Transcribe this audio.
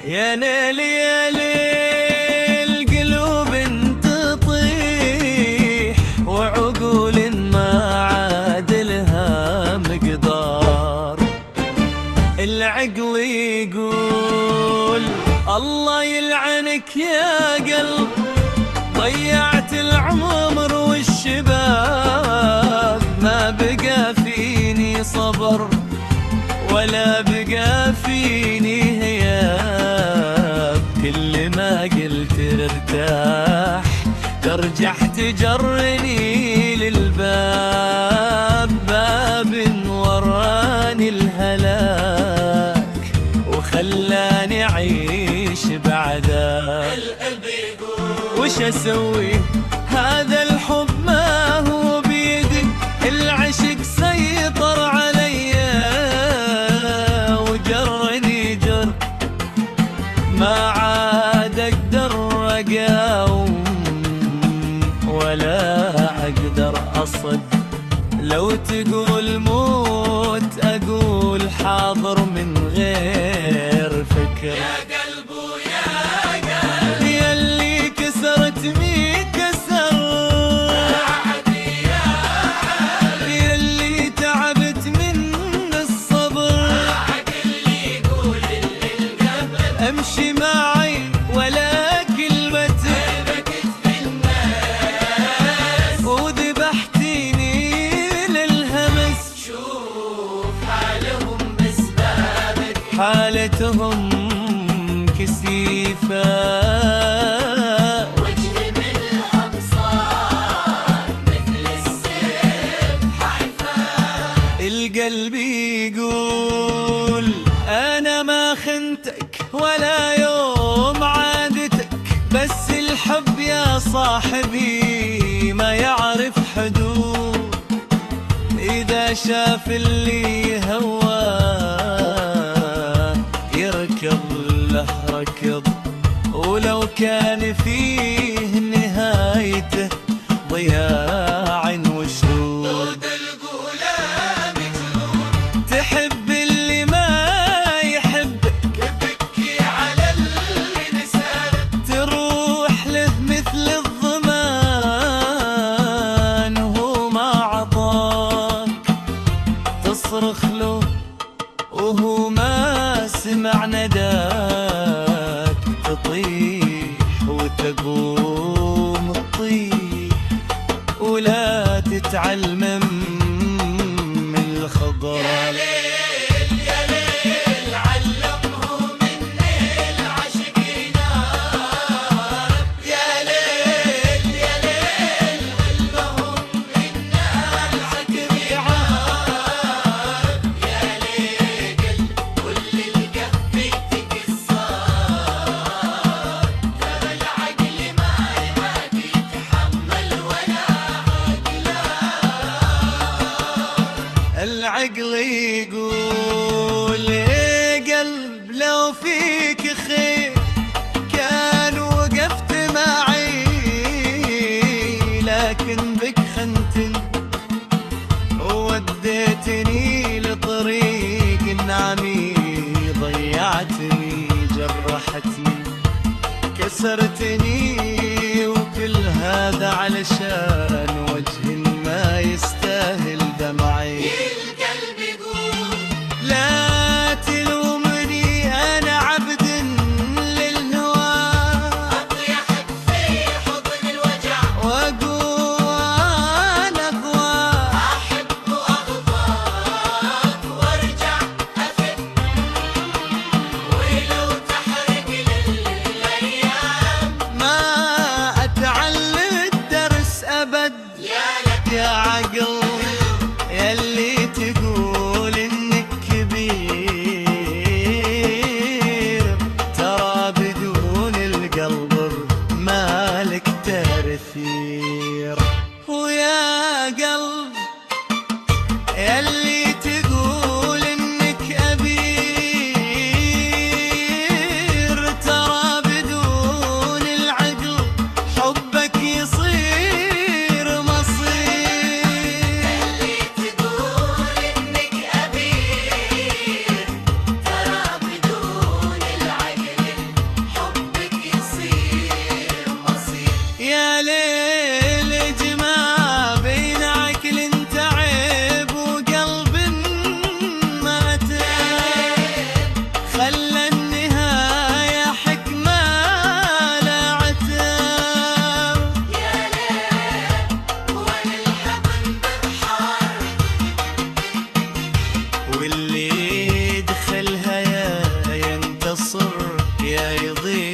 يا ليل يا ليل قلوب تطيح وعقول ما عاد لها مقدار. العقل يقول الله يلعنك يا قلب، ضيعت العمر والشباب، ما بقى فيني صبر ولا بقى فيني هياب. كل ما قلت ارتاح ترجع تجرني للباب، باب وراني الهلاك وخلاني اعيش بعذاب. وش اسوي هذا الحب ما هو بيدي، العشق سيطر علي وجرني جر، ما عاد اقدر اقاوم ولا اقدر اصد. لو تقول موت اقول حاضر من غير فكر. يا قلب ويا قلب يلي كسرتني كسر، يلي تعبت من الصبر، امشي معي ولا كلمة وذبحتيني للهمس. شوف حالهم بسبابك، حالتهم كسيفة، وجه منهم صار مثل السيف حيفا. القلب يقول أنا ما خنتك ولا يوم عادتك، بس الحب يا صاحبي ما يعرف حدود. إذا شاف اللي هواه يركض له ركض، ولو كان فيه نهايته ضياع وشرود. تحب اللي ما يحبك، تبكي على اللي نساك، تروح له مثل الضمان وهو ما عطاك، تصرخ له وهو ما سمع نداك، تطيح وتقوم تطيح ولا تتعلم من الخضر. يا ليل يا ليل علمهم مني العشق نار، يا ليل يا ليل علمهم منا العشق عار. يا ليل كل القلب تكسر، ترى العقل ما يعاد يتحمل ولا العقل يقول يا قلب لو فيك خير كان وقفت معي، لكن بك خنتني ووديتني لطريق النعمي، ضيعتني جرحتني كسرتني، وكل هذا علشان وجه ما يستاهل دمعي. القلب يقول لا تلومني أنا عبد للهوى، أطيح في حضن الوجع وأقول أنا أقوى، أحب وأغضب وأرجع أفد، ولو تحرق للأيام ما أتعلم الدرس أبد. الدنيا يضيع